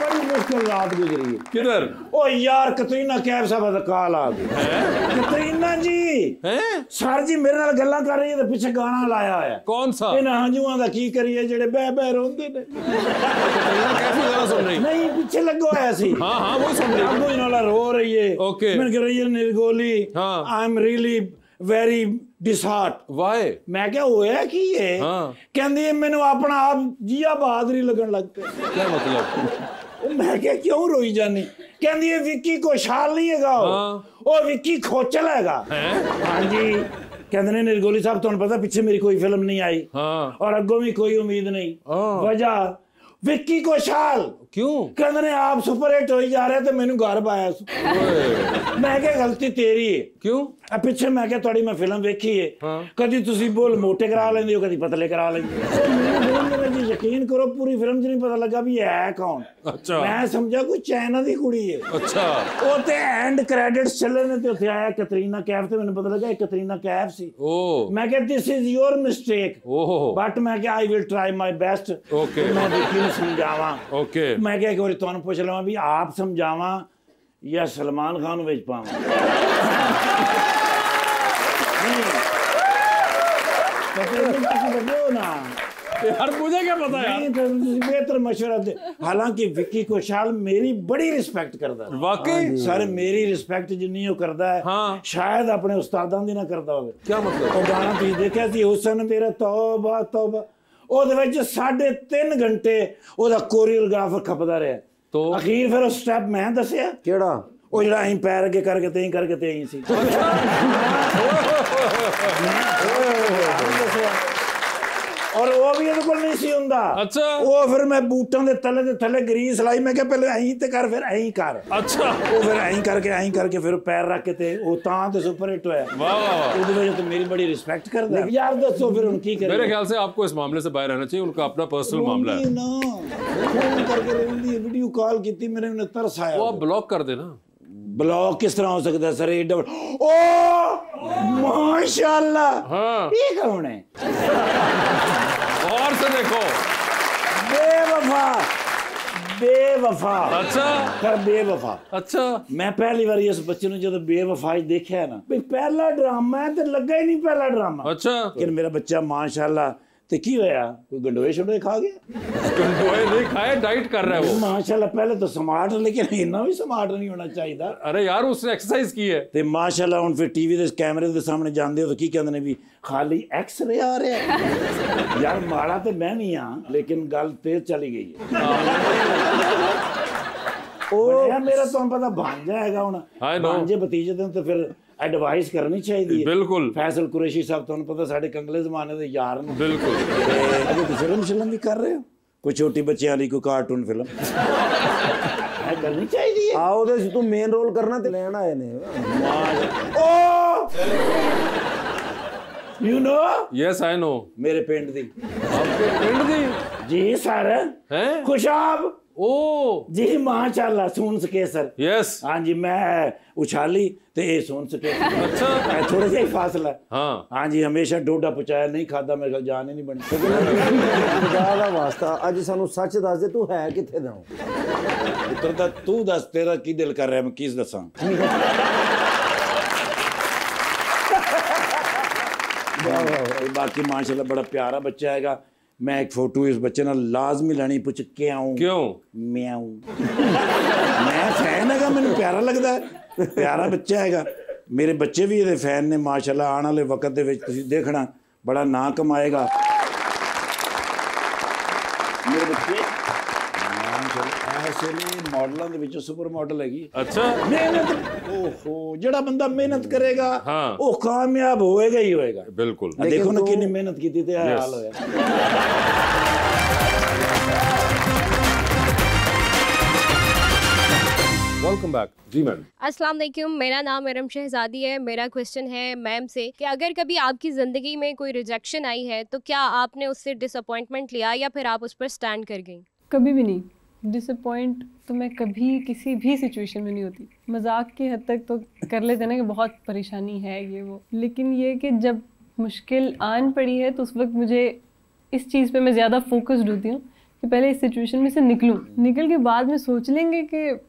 बड़ी मुश्किल रात गुजरी है। किधर? ओ यार कतरीना कैफ साहब का कॉल आ गई। कतरीना जी हैं? सर जी मेरे नाल गल्लां कर रही है ते पिछे गाना लाया है। कौन सा? इन्हां हंजुआं दा की करिए जेड़े बह बह रोंदे ने। कैसी गाना सुन रही? नहीं पीछे लगो है सी। हाँ हाँ वो सुन रही। अगो इन्हां रो रही है। Okay. मैं कह रही है निर्गोली हाँ। I am really very disheart. वाहे? मैं क्या होया की है? हाँ। कहंदी है मैनू अपना आप जिया बहादुरी लगन लग पे। क्या मतलब? मैं क्या क्यों रोई जानी? कहंदी है विक्की कोशाल नहीं हैगा हाँ। ओ विक्की खोचल हैगा। हाँ जी कहते ने निर्गोली साहब तुहानू पता पीछे मेरी कोई फिल्म नहीं आई हाँ। और अगों भी कोई उम्मीद नहीं। हाँ। वजह विक्की कोशाल क्यों? कहते ने आप सुपर हिट होई जा रहे थे मैनू घर पाया। मैं क्या गलती तेरी है। क्यों? पिछे मैं क्या थोड़ी मैं फिल्म देखी है। हाँ। कभी तुसी बोल मोटे करा लेंदे हो कभी पतले करा लेंदे हो। मेरा जी यकीन करो पूरी फिल्म च नहीं पता लगा भी है कौन। अच्छा। मैं समझा कोई चाइना दी कुड़ी है। अच्छा। ओ ते एंड क्रेडिट्स चले ने ते उत्थे आया कतरीना कैफ ते मैंने पता लगा ये कतरीना कैफ सी। ओ। मैं क्या दिस इज योर मिस्टेक। ओहो। बट मैं क्या I will try my best. Okay. मैं विक्की नूं समझावां। ओके। मैं क्या एक बार तुहानू पूछ लवां भी आप समझावां या सलमान खान विच पावां। यार मुझे क्या पता यार? बेहतर मशवरा दे। हालांकि विक्की कोशाल मेरी बड़ी रिस्पेक्ट करदा है। वाकई? सर मेरी रिस्पेक्ट जिन्नी वो करदा है हाँ। शायद अपने उस्तादां दी ना करदा होवे। क्या मतलब? ਉਹ ਗਾਣਾ ਤੁਸੀਂ ਦੇਖਿਆ ਸੀ ਹੁਸਨ ਮੇਰਾ ਤੌਬਾ ਤੌਬਾ ਉਹਦੇ ਵਿੱਚ 3.5 ਘੰਟੇ ਉਹਦਾ ਕੋਰੀਓਗ੍ਰਾਫਰ ਖਪਦਾ ਰਿਹਾ तो ਅਖੀਰ ਫਿਰ ਉਹ ਸਟੈਪ ਮੈਂ ਦੱਸਿਆ ਕਿਹੜਾ? ਉਹ ਜਿਹੜਾ ਅਸੀਂ ਪੈਰ ਅੱਗੇ ਕਰਕੇ ਤੇ ਹੀ ਸੀ और वो भी ਇਹਦੇ ਕੋਲ ਨਹੀਂ ਸੀ ਹੁੰਦਾ। अच्छा। ਉਹ ਫਿਰ ਮੈਂ ਬੂਟਾਂ ਦੇ ਥੱਲੇ ਗਰੀਸ ਲਾਈ ਮੈਂ ਕਿਹਾ ਪਹਿਲੇ ਐਂ ਤੇ ਕਰ ਫਿਰ ਐਂ ਕਰ। अच्छा। ਉਹ ਫਿਰ ਐਂ ਕਰਕੇ ਫਿਰ ਪੈਰ ਰੱਖ ਕੇ ਤੇ ਉਹ ਤਾਂ ਤੇ ਸੁਪਰ ਹਿੱਟ ਹੋਇਆ। वाह वाह। ਉਹਦੀ ਵਜ੍ਹਾ ਤੋਂ ਮੇਰੀ ਬੜੀ ਰਿਸਪੈਕਟ ਕਰਦਾ ਹੈ। यार ਦੱਸो फिर ਹੁਣ ਕੀ करें? मेरे ख्याल से आपको इस मामले से बाहर रहना चाहिए। उनका अपना पर्सनल मामला है। ना फोन करके रोंदी वीडियो कॉल की मेरे ने तरस आया। वो आप ब्लॉक कर देना। ब्लॉक किस तरह हो सकता है सर? ये डबल ओ माशाल्लाह। हाँ। ये कौन है? और से देखो। बेवफा बेवफा। अच्छा। कर बेवफा। अच्छा। मैं पहली बार इस बच्चे ने जो बेवफा देखा है ना भाई पहला ड्रामा है तो लगा ही नहीं पहला ड्रामा। अच्छा। लेकिन मेरा बच्चा माशाल्लाह ते की होया कोई गंडोए शंडोए खा गया? गंडोए नहीं खाए, डाइट कर रहा है वो। माशाल्लाह पहले तो स्मार्ट लेकिन इतना भी स्मार्ट नहीं होना चाहिए। अरे यार उसने एक्सरसाइज की है। ते माशाल्लाह हुन फिर टीवी दे कैमरे दे सामने जांदे हो तो की कहंदे ने भी खाली एक्स-रे आ रहा है। यार माड़ा ते मैं नहीं हां लेकिन गल तेज चली गई है। ओ मेरा तो पता भांजा हैगा हुन भांजे भतीजे ते फिर एडवाइस करनी चाहिए। बिल्कुल। फैसल कुरैशी साहब तुहानू पता साडे कंगले जमाने दे यार ने। बिल्कुल। अगे तो फिल्म भी कर रहे हो कोई छोटी बच्चे वाली कोई कार्टून फिल्म करनी चाहिए। आओ दे तू मेन रोल करना ते लेना आए ने। Oh you know? Yes I know. मेरे पिंड दी। आपके पिंड दी? जी सर। हैं? खुशाब। ओ जी माशाल्लाह सुन सके सर। यस। हाँ जी मैं उछाली ते ये सुन सके। अच्छा। थोड़ा सा ही फासला। हाँ। हाँ जी हमेशा डोडा पहुंचाया नहीं खाता मेरे को जान ही नहीं बनी। खुदा दा वास्ता अज सानू सच दस दे तू है किथे दा? पुत्र दा तू दस तेरा की दिल कर रहा है मैं किस दसां? बाकी माशाल्लाह बड़ा प्यारा बच्चा हैगा। मैं एक फोटो इस बच्चे नाल लाजमी लेनी पुछ के आऊं। क्यों? मैं फैन हैगा मैंने प्यारा लगता है प्यारा बच्चा हैगा। मेरे बच्चे भी ये फैन ने माशाल्लाह आने वाले वक्त दे विच तुसीं देखना बड़ा नाम कमाएगा मेरे बच्चे। ऐसे मॉडलों के विच सुपर मॉडल हैगी। अच्छा। मेहनत ओहो जेड़ा बंदा मेहनत करेगा हाँ। वो कामयाब होएगा ही होएगा। बिल्कुल। देखो ना कितनी मेहनत की थी हाल होया। वेलकम बैक जी मैम। अस्सलाम वालेकुम, मेरा नाम मरम शहजादी है। मेरा क्वेश्चन है मैम से कि अगर कभी आपकी ज़िंदगी में कोई रिजेक्शन आई है तो क्या आपने उससे डिसअपॉइंटमेंट लिया या फिर आप उस पर स्टैंड कर गई? कभी भी नहीं। डिसअपॉइंट तो मैं कभी किसी भी सिचुएशन में नहीं होती। मजाक की हद तक तो कर लेते ना कि बहुत परेशानी है ये वो, लेकिन ये कि जब मुश्किल आन पड़ी है तो उस वक्त मुझे इस चीज़ पे मैं ज़्यादा फोकस्ड होती हूँ कि पहले इस सिचुएशन में से निकलूँ, निकल के बाद में सोच लेंगे कि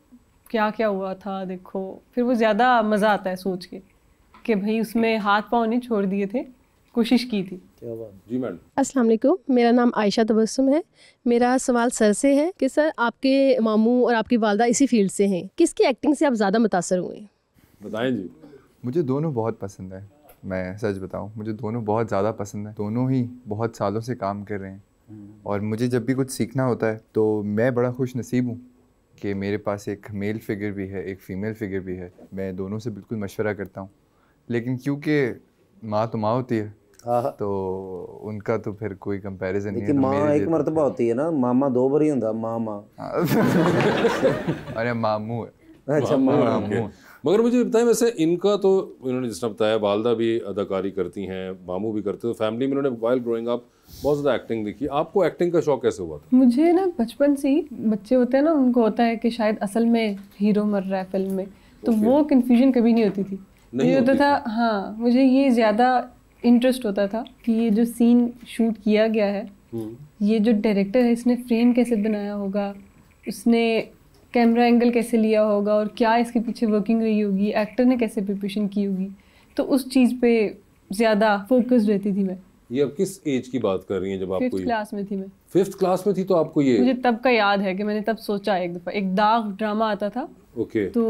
क्या क्या हुआ था। देखो फिर वो ज़्यादा मज़ा आता है सोच के कि भाई उसमें हाथ पाँव नहीं छोड़ दिए थे, कोशिश की थी। क्या बात जी मैडम। अस्सलाम वालेकुम, मेरा नाम आयशा तबस्सुम है। मेरा सवाल सर से है कि सर आपके मामू और आपकी वालदा इसी फील्ड से हैं, किसकी एक्टिंग से आप ज़्यादा मुतासर हुए? बताएं जी। मुझे दोनों बहुत पसंद है, मैं सच बताऊं, मुझे दोनों बहुत ज़्यादा पसंद है। दोनों ही बहुत सालों से काम कर रहे हैं और मुझे जब भी कुछ सीखना होता है तो मैं बड़ा खुश नसीब हूँ कि मेरे पास एक मेल फिगर भी है, एक फ़ीमेल फिगर भी है। मैं दोनों से बिल्कुल मशवरा करता हूँ, लेकिन क्योंकि माँ तो माँ होती है तो उनका तो फिर कोई कंपैरिजन नहीं है। माँ एक मर्तबा होती है ना, मामा दो बारी होता, मामा अरे मामू है। अच्छा मामू। मगर मुझे बताएं, वैसे इनका तो इन्होंने जिस तरह बताया वालदा भी अदाकारी करती हैं, मामू भी करते, तो फैमिली में इन्होंने वाइल ग्रोइंग अप बहुत ज़्यादा एक्टिंग देखी। आपको एक्टिंग का शौक कैसे हुआ था? मुझे ना बचपन से ही, बच्चे होते हैं ना उनको होता है कि शायद असल में हीरो मर रहा है फिल्म में, तो वो कन्फ्यूजन कभी नहीं होती थी। ये होता था, हाँ मुझे ये ज़्यादा इंटरेस्ट होता था कि ये जो सीन शूट किया गया है, ये जो डायरेक्टर है इसने फ्रेम कैसे बनाया होगा, उसने कैमरा एंगल कैसे लिया होगा और क्या इसके पीछे वर्किंग रही होगी, एक्टर ने कैसे प्रिपरेशन की होगी, तो उस चीज़ पे ज़्यादा फोकस रहती थी मैं। ये अब किस एज की बात कर रही हैं जब आपको? 5th क्लास में थी मैं। 5th क्लास में थी तो आपको ये? मुझे तब का याद है कि मैंने तब सोचा, एक दफ़ा एक दाग ड्रामा आता था, ओके, तो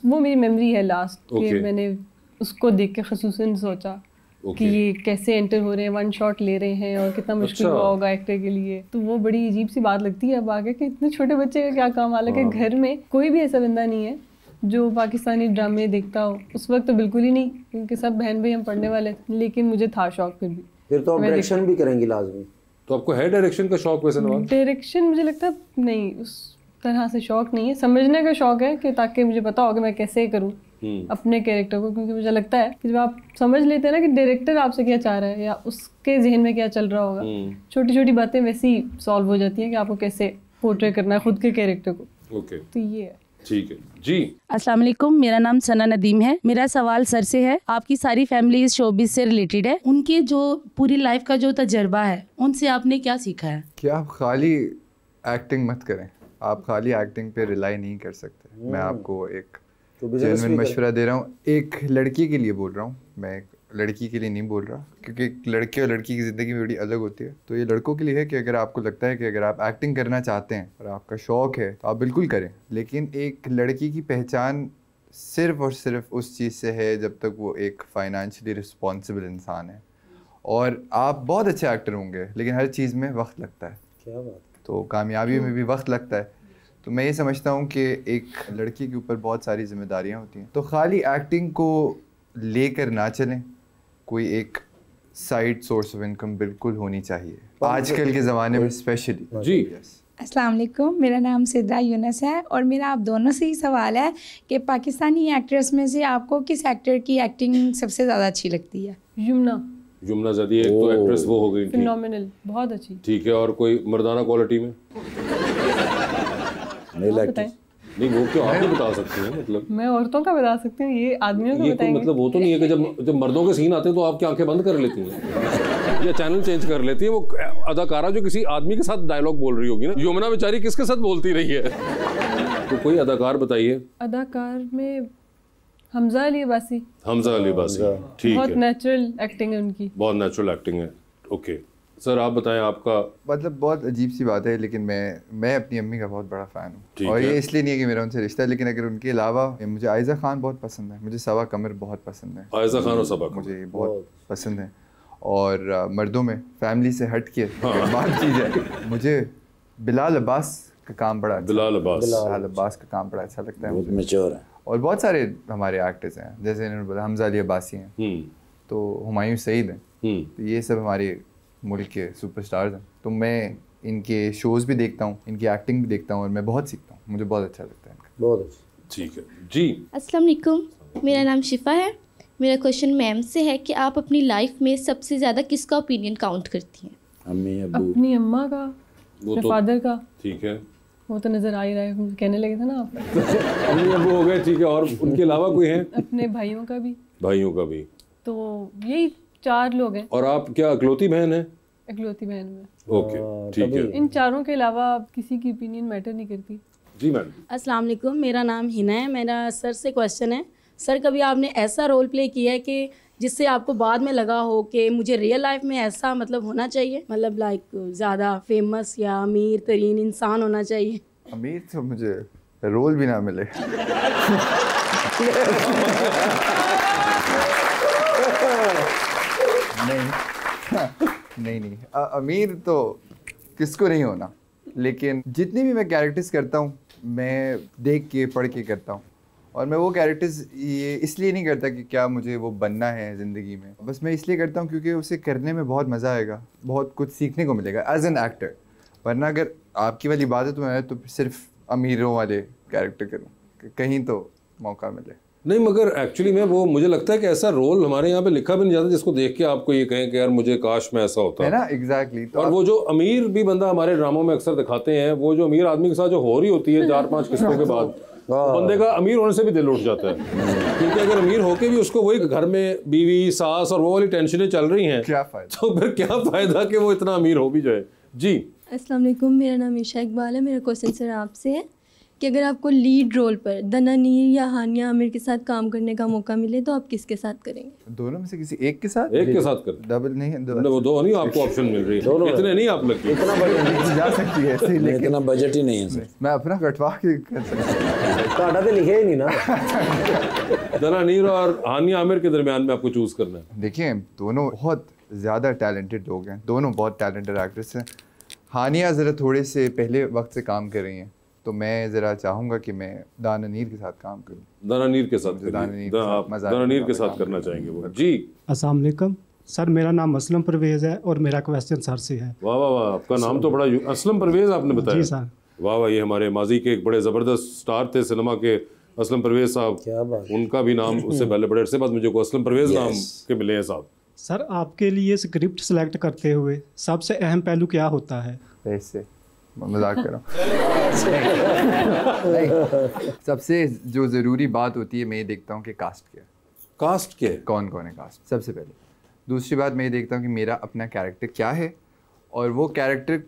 वो मेरी मेमोरी है लास्ट कि मैंने उसको देख के खसूसन सोचा कि ये कैसे एंटर हो रहे हैं, वन शॉट ले रहे हैं और कितना मुश्किल हुआ होगा एक्टर के लिए। तो वो बड़ी अजीब सी बात लगती है अब आगे कि इतने छोटे बच्चे का क्या काम। हालांकि घर में कोई भी ऐसा बंदा नहीं है जो पाकिस्तानी ड्रामे देखता हो, उस वक्त तो बिल्कुल ही नहीं, क्योंकि सब बहन भाई हम पढ़ने वाले थे, लेकिन मुझे था शौक फिर भी। फिर तो आप डायरेक्शन भी करेंगी लाजमी। तो आपको है डायरेक्शन का शौक? वैसे नवाज डायरेक्शन मुझे लगता है नहीं, उस तरह से शौक नहीं है, समझने का शौक है कि ताकि मुझे पता हो कि मैं कैसे करूँ अपने कैरेक्टर को, क्योंकि मुझे लगता है कि जब आप समझ लेते हैं ना कि डायरेक्टर आपसे क्या चाह रहा है या उसके जहन में क्या चल रहा होगा, छोटी छोटी बातें वैसी सॉल्व हो जाती हैं कि आपको कैसे पोर्ट्रे करना है खुद के कैरेक्टर को। ओके, तो ये है। ठीक है जी। अस्सलाम वालेकुम, मेरा नाम सना नदीम है। मेरा सवाल सर से है, आपकी सारी फैमिली इस शोबिज़ से रिलेटेड है, उनके जो पूरी लाइफ का जो तजर्बा है उनसे आपने क्या सीखा है? कि आप खाली एक्टिंग मत करें, आप खाली एक्टिंग पे रिलाई नहीं कर सकते। मैं आपको एक जेन्युइन मशवरा दे रहा हूँ, एक लड़की के लिए बोल रहा हूँ, मैं एक लड़की के लिए नहीं बोल रहा, क्योंकि एक लड़के और लड़की की ज़िंदगी में बड़ी अलग होती है। तो ये लड़कों के लिए है कि अगर आपको लगता है कि अगर आप एक्टिंग करना चाहते हैं और आपका शौक़ है तो आप बिल्कुल करें, लेकिन एक लड़की की पहचान सिर्फ़ और सिर्फ उस चीज़ से है जब तक वो एक फ़ाइनेंशियली रिस्पॉन्सिबल इंसान है। और आप बहुत अच्छे एक्टर होंगे लेकिन हर चीज़ में वक्त लगता है। क्या बात। तो कामयाबी में भी वक्त लगता है। तो मैं ये समझता हूँ कि एक लड़की के ऊपर बहुत सारी जिम्मेदारियाँ होती हैं, तो खाली एक्टिंग को लेकर ना चलें, कोई एक साइड सोर्स ऑफ इनकम बिल्कुल होनी चाहिए आजकल के ज़माने में स्पेशली। जी अस्सलाम वालेकुम, मेरा नाम सिद्रा यूनस है और मेरा आप दोनों से ही सवाल है कि पाकिस्तानी एक्ट्रेस में से आपको किस एक्टर की एक्टिंग सबसे ज़्यादा अच्छी लगती है? जुमना ज़दी एक तो एक्ट्रेस वो हो गई, फिनोमिनल, बहुत अच्छी। ठीक है, और कोई मर्दाना क्वालिटी में नहीं लगती? नहीं, वो क्यों आप ही बता सकती हैं? मतलब मैं औरतों का बता सकती हूँ, ये आदमियों का बताएंगे। मतलब वो तो नहीं है कि जब मर्दों के सीन आते हैं तो आपकी आंखें बंद कर लेती हैं या चैनल चेंज कर लेती है। वो अदाकारा जो किसी आदमी के साथ डायलॉग बोल रही होगी ना, यमुना बेचारी किसके साथ बोलती रही है? तो कोई अदाकार बताइए। अदाकार में हमजा अली अब्बासी। हमजा अली अब्बासी, ठीक है। बहुत नेचुरल एक्टिंग है उनकी। बहुत नेचुरल एक्टिंग है। ओके सर, आप बताएं आपका। मतलब बहुत अजीब सी बात है, लेकिन मैं अपनी अम्मी का बहुत बड़ा फ़ैन हूँ, और ये इसलिए नहीं है कि मेरा उनसे रिश्ता है, लेकिन अगर उनके अलावा मुझे आयज़ा खान बहुत पसंद है, मुझे सबा कमर बहुत पसंद है। आयज़ा खान और सबा मुझे बहुत पसंद है। और मर्दों में फैमिली से हट के बात की जाए, मुझे बिलाल अब्बास का काम बड़ा अच्छा, बिलाल अब्बास का काम बड़ा अच्छा लगता है, मैच्योर है। और बहुत सारे हमारे एक्टर्स हैं, जैसे इन्होंने बोला हमजा अली अब्बासी हैं, तो हुमायूं सईद हैं, तो ये सब हमारे मुल्क के सुपरस्टार्स हैं। तो मैं इनके शोज़ भी देखता हूँ, इनकी एक्टिंग भी देखता हूँ और मैं बहुत सीखता हूँ, मुझे बहुत अच्छा लगता है इनका। बहुत अच्छा। ठीक है जी। अस्सलाम वालेकुम, मेरा नाम शिफा है। मेरा क्वेश्चन मैम से है कि आप अपनी लाइफ में सबसे ज़्यादा किसका ओपिनियन काउंट करती हैं? अम्मी अब्बू। अपनी अम्मा का, अपने फादर का। ठीक है, वो तो नजर आ ही रहा है, कहने लगे थे ना आप। अम्मी अब्बू हो गए, ठीक है। और उनके अलावा कोई है? अपने भाइयों का भी। भाइयों का भी, तो यही 4 लोग हैं। और आप क्या इकलौती बहन है? इकलौती बहन में। ओके, ठीक है। इन चारों के अलावा किसी की ओपिनियन मैटर नहीं करती। जी मैम। अस्सलाम वालेकुम, मेरा नाम हिना है। मेरा सर से क्वेश्चन है, सर कभी आपने ऐसा रोल प्ले किया है कि जिससे आपको बाद में लगा हो कि मुझे रियल लाइफ में ऐसा मतलब होना चाहिए, मतलब लाइक ज़्यादा फेमस या अमीर तरीन इंसान होना चाहिए? अमीर तो मुझे रोल भी ना मिले। नहीं, अमीर तो किसको नहीं होना, लेकिन जितनी भी मैं कैरेक्टर्स करता हूँ मैं देख के पढ़ के करता हूँ। और मैं वो कैरेक्टर्स ये इसलिए नहीं करता कि क्या मुझे वो बनना है ज़िंदगी में, बस मैं इसलिए करता हूँ क्योंकि उसे करने में बहुत मज़ा आएगा, बहुत कुछ सीखने को मिलेगा एज एन एक्टर। वरना अगर आपकी वाली बात है तो मैं तो सिर्फ अमीरों वाले कैरेक्टर करूँ, कहीं तो मौका मिले। नहीं, मगर एक्चुअली में वो मुझे लगता है कि ऐसा रोल हमारे यहाँ पे लिखा भी नहीं जाता जिसको देख के आपको ये कहें कि यार मुझे काश में ऐसा होता है ना। एग्जैक्टली। और वो जो अमीर भी बंदा हमारे ड्रामों में अक्सर दिखाते हैं, वो जो अमीर आदमी के साथ जो हो रही होती है 4-5 किस्तों के बाद, बंदे का अमीर होने से भी दिल उठ जाता है। क्योंकि अगर अमीर होके भी उसको वही घर में बीवी सास और वो वाली टेंशनें चल रही हैं, क्या फायदा? तो फिर क्या फायदा कि वो इतना अमीर हो भी जाए। जी। अस्सलाम वालेकुम, मेरा नाम ईशा इकबाल है। मेरा क्वेश्चन सर आपसे है कि अगर आपको लीड रोल पर दना नीर या हानिया आमिर के साथ काम करने का मौका मिले तो आप किसके साथ करेंगे? दोनों में से किसी एक के साथ? एक के साथ कर, डबल नहीं, वो दो नहीं आपको ऑप्शन मिल रही है, इतने नहीं आप लगे, इतना बजट जा सकती है ऐसे, लेकिन इतना बजट ही नहीं है सर। मैं अपना कटवा के कर सकता तो लिखे ही नहीं ना। दना नीर और हानिया आमिर के दरमियान में आपको चूज करना है। देखिए दोनों बहुत ज़्यादा टैलेंटेड लोग हैं, दोनों बहुत टैलेंटेड एक्ट्रेस हैं। हानिया ज़रा थोड़े से पहले वक्त से काम कर रही हैं, तो मैं ज़रा चाहूँगा कि मैं दाना नीर के साथ काम करूँ। दाना नीर के साथ करना चाहेंगे वो। जी। अस्सलाम वालेकुम सर, मेरा नाम असलम परवेज़ है और मेरा क्वेश्चन सर से है। वाह वाह वाह, आपका नाम तो बड़ा असलम परवेज़ आपने बताया। जी सर। वाह वाह, ये हमारे माजी के एक बड़े ज़बरदस्त स्टार थे सिनेमा के, असलम परवेज़ साहब। क्या बात। उनका भी नाम उससे पहले बड़े अरसे बाद मुझे को असलम परवेज़ नाम के मिले हैं साहब। सर आपके लिए स्क्रिप्ट सेलेक्ट करते हुए सबसे अहम पहलू क्या होता है? पैसे। मजाक कर रहा हूँ। सबसे जो ज़रूरी बात होती है मैं ये देखता हूँ कि कास्ट क्या है, कास्ट क्या है, कौन कौन है कास्ट, सबसे पहले। दूसरी बात मैं ये देखता हूँ कि मेरा अपना कैरेक्टर क्या है, और वो कैरेक्टर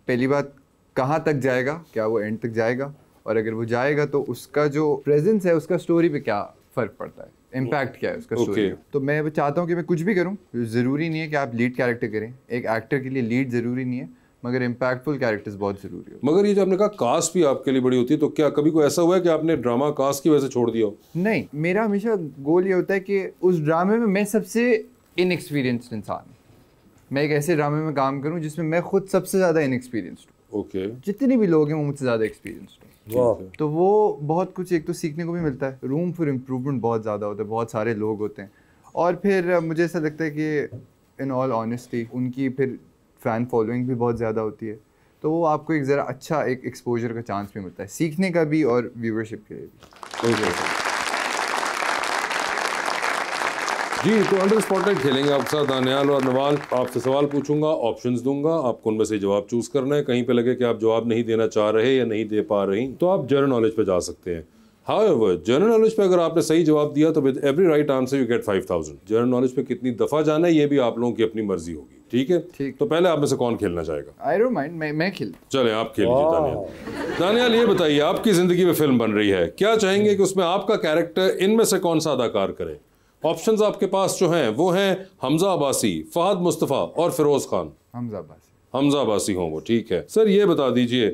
पहली बात कहाँ तक जाएगा, क्या वो एंड तक जाएगा, और अगर वो जाएगा तो उसका जो प्रेजेंस है उसका स्टोरी पे क्या फ़र्क पड़ता है, इम्पैक्ट क्या है उसका स्टोरी में। तो मैं चाहता हूँ कि मैं कुछ भी करूँ, ज़रूरी नहीं है कि आप लीड कैरेक्टर करें, एक एक्टर के लिए लीड ज़रूरी नहीं है, मगर इम्पैक्टफुल कैरेक्टर्स बहुत ज़रूरी हो। मगर ये जो आपने कहा कास्ट भी आपके लिए बड़ी होती है, तो क्या कभी कोई ऐसा हुआ है कि आपने ड्रामा कास्ट की वजह से छोड़ दिया हो? नहीं, मेरा हमेशा गोल ये होता है कि उस ड्रामे में मैं सबसे इनएक्सपीरियंस्ड इंसान हूँ, मैं एक ऐसे ड्रामे में काम करूँ जिसमें मैं खुद सबसे ज़्यादा इनएक्सपीरियंस्ड हूँ। ओके। जितने जितने भी लोग हैं वो मुझसे ज़्यादा एक्सपीरियंस्ड हैं, तो वो बहुत कुछ एक तो सीखने को भी मिलता है, रूम फॉर इम्प्रूवमेंट बहुत ज़्यादा होता है, बहुत सारे लोग होते हैं, और फिर मुझे ऐसा लगता है कि इन ऑल ऑनेस्टी उनकी फिर फ़ैन फॉलोइंग भी बहुत ज़्यादा होती है, तो वो आपको एक ज़रा अच्छा एक एक्सपोजर का चांस भी मिलता है, सीखने का भी और व्यूवरशिप के लिए भी। जी, तो अंडर स्पॉटलाइट खेलेंगे आपके साथ दानियाल और नवाल। आपसे सवाल पूछूंगा, ऑप्शंस दूंगा, आपको उनमें से जवाब चूज करना है। कहीं पे लगे कि आप जवाब नहीं देना चाह रहे या नहीं दे पा रही, तो आप जनरल नॉलेज पे जा सकते हैं। हाउएवर जनरल नॉलेज पे अगर आपने सही जवाब दिया तो with every right answer you get 5000। General knowledge पे कितनी दफा जाना है ये भी आप लोगों की अपनी मर्जी होगी, ठीक है? ठीक। तो पहले आप में से कौन खेलना चाहेगा? आई डोंट माइंड, मैं खेल। चले आप खेल लीजिए दानियाल। दानियाल ये बताइए, आपकी जिंदगी में फिल्म बन रही है, क्या चाहेंगे कि उसमें आपका कैरेक्टर इनमें से कौन सा अदाकार करे? ऑप्शंस आपके पास जो हैं वो हैं हमजा अब्बासी, फहद मुस्तफ़ा और फिरोज खान। हमजा अब्बासी हों वो, ठीक है। सर ये बता दीजिए,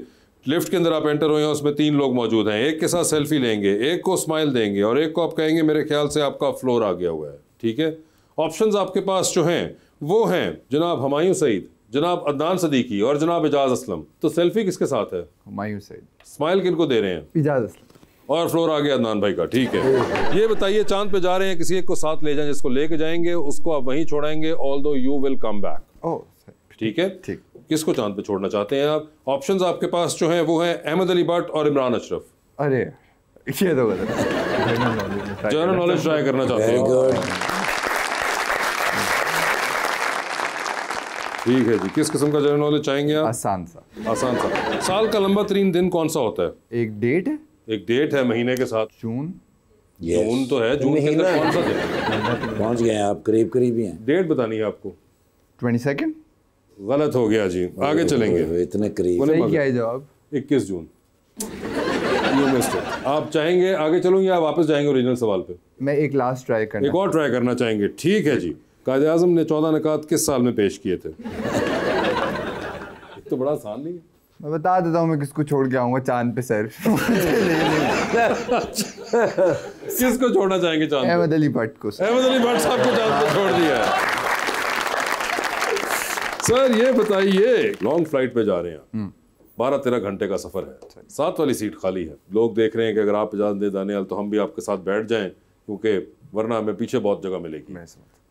लिफ्ट के अंदर आप एंटर हुए हैं, उसमें 3 लोग मौजूद हैं, एक के साथ सेल्फी लेंगे, एक को स्माइल देंगे और एक को आप कहेंगे मेरे ख्याल से आपका फ्लोर आ गया हुआ है, ठीक है? ऑप्शंस आपके पास जो हैं वो हैं जनाब हुमायूं सईद, जनाब अदनान सदीकी और जनाब एजाज असलम। तो सेल्फी किसके साथ है? हुमायूं सईद। स्माइल किनको दे रहे हैं? एजाज असलम। और फ्लोर आ गया अदनान भाई का, ठीक है। ये बताइए, चांद पे जा रहे हैं, किसी एक को साथ ले जाएं, जिसको लेके जाएंगे उसको आप वहीं छोड़ाएंगे, although you will come back, ठीक है? ठीक। किसको चांद पे छोड़ना चाहते हैं आप? ऑप्शंस आपके पास जो हैं वो हैं अहमद अली भट्ट और इमरान अशरफ। अरे ये तो गलत है। जनरल नॉलेज ट्राई करना चाहते वेरी हैं। गुड। ठीक है जी, किस किस्म का जनरल नॉलेज चाहेंगे आप? आसान सा। आसान सा। साल का लंबा तरीन दिन कौन सा होता है? एक डेट है, एक डेट है महीने के साथ। जून। जून तो है, जून के अंदर कौन सा दिन? पहुंच गए हैं आप, करीब करीब ही हैं। डेट बतानी है आपको। 22 गलत हो गया जी, आगे चलेंगे। इतने करीब। सही क्या है जवाब? 21 जून। You missed it। आप चाहेंगे आगे चलूं या वापस जाएंगे ओरिजिनल सवाल पे? मैं एक लास्ट ट्राई करना। एक और ट्राई करना चाहेंगे? ठीक है जी। कायदे आज़म ने 14 निकात किस साल में पेश किए थे? तो बड़ा आसान नहीं है। मैं बता देता हूँ, मैं किसको छोड़ के आऊंगा चांद पे सर। किसको छोड़ना चाहेंगे चांद पे? अहमद अली भट्ट को। अहमद अली भट्ट साहब को चांद पे छोड़ दिया है। सर ये बताइए, लॉन्ग फ्लाइट पे जा रहे हैं, 12-13 घंटे का सफर है, 7 वाली सीट खाली है। लोग देख रहे हैं कि अगर आप इजाजत दे दानियाल तो हम भी आपके साथ बैठ जाएं, क्योंकि वरना हमें पीछे बहुत जगह मिलेगी।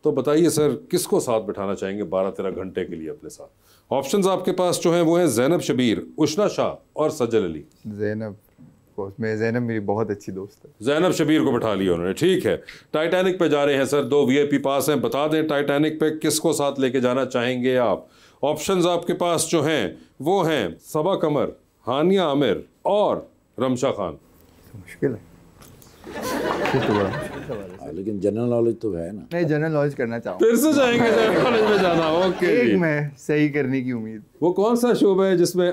तो बताइए सर, किसको साथ बिठाना चाहेंगे 12-13 घंटे के लिए अपने साथ? ऑप्शंस आपके पास जो हैं वो हैं ज़ैनब शबीर, उष्णा शाह और सज्जल अली। ज़ैनब मेरी बहुत अच्छी दोस्त है। ज़ैनब शबीर को बिठा लिया उन्होंने। ठीक है, टाइटैनिक पे जा रहे हैं सर, 2 VIP पास हैं। बता दें टाइटैनिक पे किसको साथ लेके जाना चाहेंगे आप? ऑप्शंस आपके पास जो हैं वो हैं सबा कमर, हानिया आमिर और रमशा खान। मुश्किल है लेकिन जनरल नॉलेज तो है ना। मैं जनरल नॉलेज करना चाहूँगा। फिर से जाएंगे जनरल नॉलेज में जाना। ओके, एक में सही करने की उम्मीद। वो कौन सा शोबा है जिसमें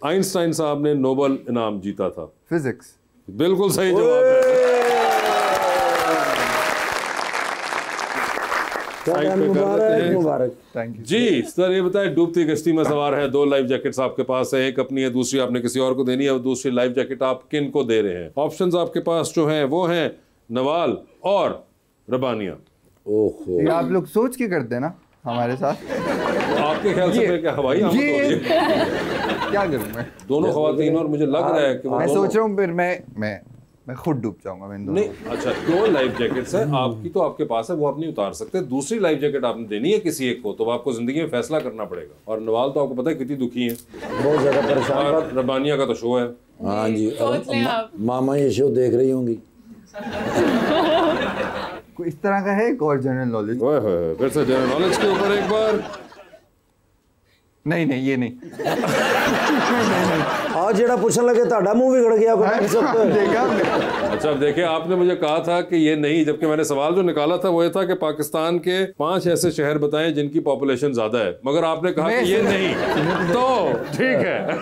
आइंस्टाइन साहब ने नोबेल इनाम जीता था? फिजिक्स। बिल्कुल सही जवाब है। मुबारक। थैंक यू जी सर, ये बताएं, डूबती कश्ती में सवार है, 2 लाइफ जैकेट्स आपके पास है, एक अपनी है, दूसरी आपने किसी और को देनी है। और दूसरी लाइफ जैकेट आप किन को दे रहे हैं? ऑप्शंस आपके पास जो हैं वो हैं नवाल और रबानिया। ओहो, ये आप लोग सोच के करते हैं ना हमारे साथ। आपके ख्याल से फिर क्या हवाई आमद हो रही है? क्या करूं मैं? दोनों खवातीन, और मुझे लग रहा है कि वो मैं दोनों- सोच रहा हूँ फिर मैं खुद डूब जाऊंगा। मैं नहीं, अच्छा 2 लाइफ जैकेट्स है आपकी, तो आपके पास है, वो आप नहीं उतार सकते। दूसरी लाइफ जैकेट आपने देनी है किसी एक को, तो आपको जिंदगी में फैसला करना पड़ेगा। और नवाल तो आपको पता है कितनी दुखी है, बहुत ज्यादा परेशान। और रबानिया का तो शो है। हाँ जी। सोच लें आप। मामा ये शो देख रही होंगी। कोई इस तरह का है एक और जनरल नॉलेज? ओए होए, फिर से जनरल नॉलेज के ऊपर एक बार। नहीं ये नहीं। आज जेड़ा पूछने लगे ताड़ा मुंह बिगड़ गया। देखा आपने? अच्छा, अब देखिए, आपने मुझे कहा था कि ये नहीं, जबकि मैंने सवाल जो निकाला था वो ये था कि पाकिस्तान के 5 ऐसे शहर बताएं जिनकी पॉपुलेशन ज्यादा है, मगर आपने कहा कि ये नहीं। तो ठीक है,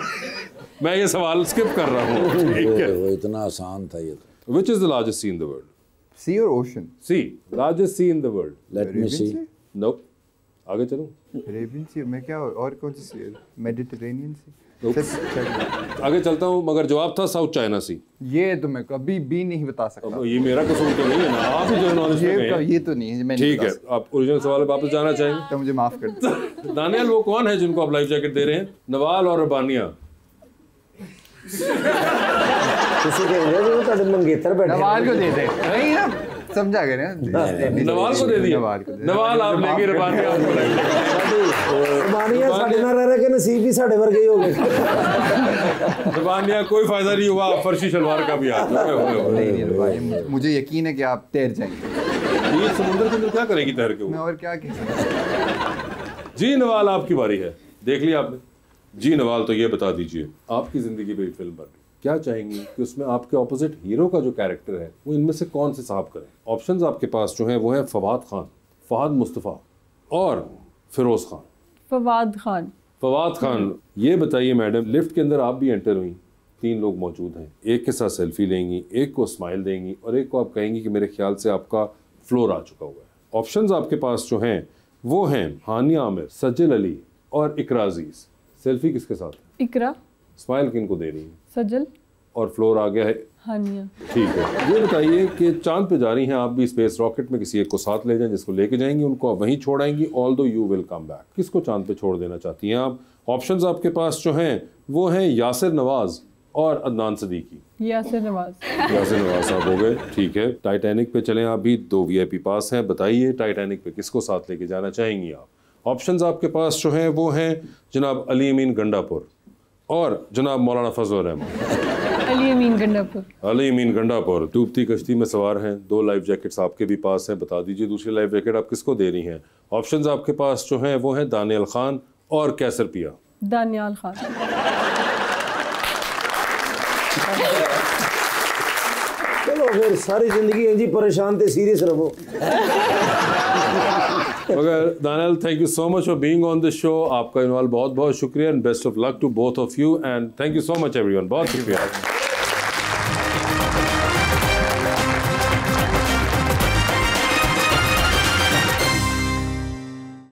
मैं ये सवाल स्किप कर रहा हूँ। ठीक है, वो इतना आसान था ये तो। Which is the largest sea in the world? Sea और ocean? Sea, largest sea in the world. Let me see. No, आगे चलूं? अरेबियन सी में क्या, और कौन सी सी है? मेडिटेरेनियन सी? आगे चलता हूँ, मगर जवाब था साउथ चाइना सी। ये तो मैं कभी भी नहीं बता सकता। ये मेरा कसूर तो नहीं है ना, आप ही जनरल नॉलेज में गए हैं। ये तो नहीं है, मैं ठीक है, आप ओरिजिनल सवाल पे वापस जाना चाहेंगे तो मुझे माफ कर दो। दानियाल, वो कौन है जिनको आप लाइफ जैकेट दे रहे हैं? नवाल और रबानिया। मंगेतर बैठे नवाल को दे दे। नहीं ना, समझा गए ना? नवाल को दे दिया। नवाल आप लेंगे, रबानिया आपको लेंगे। रबानिया साडे नाल रह के नसीब भी साडे वर्गे ही हो गए। रबानिया कोई फायदा नहीं हुआ, फर्शी शलवार का भी हाथ। नहीं, मुझे यकीन है कि आप तैर जाएंगे। ये समुद्र के अंदर क्या करेगी तैर के? मैं और क्या कह सकता? जी नवाल, आपकी बारी है। देख लिया आपने? जी नवाल, तो ये बता दीजिए, आपकी जिंदगी में फिल्म बन रही, क्या चाहेंगी कि उसमें आपके ऑपोजिट हीरो का जो कैरेक्टर है वो इनमें से कौन से साहब करें? ऑप्शंस आपके पास जो हैं वो हैं फवाद खान, फहद मुस्तफ़ा और फिरोज खान। फवाद खान। फवाद खान, ये बताइए मैडम, लिफ्ट के अंदर आप भी एंटर हुई, 3 लोग मौजूद हैं, एक के साथ सेल्फी लेंगी, एक को स्माइल देंगी और एक को आप कहेंगी कि मेरे ख्याल से आपका फ्लोर आ चुका हुआ है। ऑप्शंस आपके पास जो हैं वो हैं हानिया आमिर, सज्जल अली और इकरा अजीज। सेल्फी किसके साथ? इकरा। स्माइल किनको दे रही है? सज्जल। और फ्लोर आ गया है हानिया। ठीक है, ये बताइए कि चांद पे जा रही हैं आप भी, स्पेस रॉकेट में किसी एक को साथ ले जाएं, जिसको लेके जाएंगी उनको आप वहीं छोड़ आएंगी, although you will come back. किसको चांद पे छोड़ देना चाहती हैं आप? ऑप्शंस आपके पास जो हैं वो हैं यासिर नवाज और अदनान सदीकी। यासिर नवाज। यासिर नवाज साहब हो गए। ठीक है, टाइटैनिक पे चलें आप भी, 2 VIP पास हैं। बताइए टाइटैनिक पे किसको साथ लेके जाना चाहेंगी आप? ऑप्शंस आपके पास जो हैं वो हैं जनाब अली अमीन गंडापुर और जनाब मौलाना फजल रहमान। अली अमीन गंडापुर। अली अमीन गंडापुर। डूबती कश्ती में सवार हैं, 2 लाइफ जैकेट्स आपके भी पास हैं। बता दीजिए दूसरी लाइफ जैकेट आप किसको दे रही हैं? ऑप्शंस आपके पास जो हैं वो हैं दानियल खान और कैसर पिया। दानियाल खान। चलो फिर सारी जिंदगी जी परेशान थे, सीरियस रहो। मगर Daniyal, thank you so much for being on this show. आपका इन्वॉल्व बहुत बहुत शुक्रिया and best of luck to both of you and thank you so much everyone. बहुत शुक्रिया।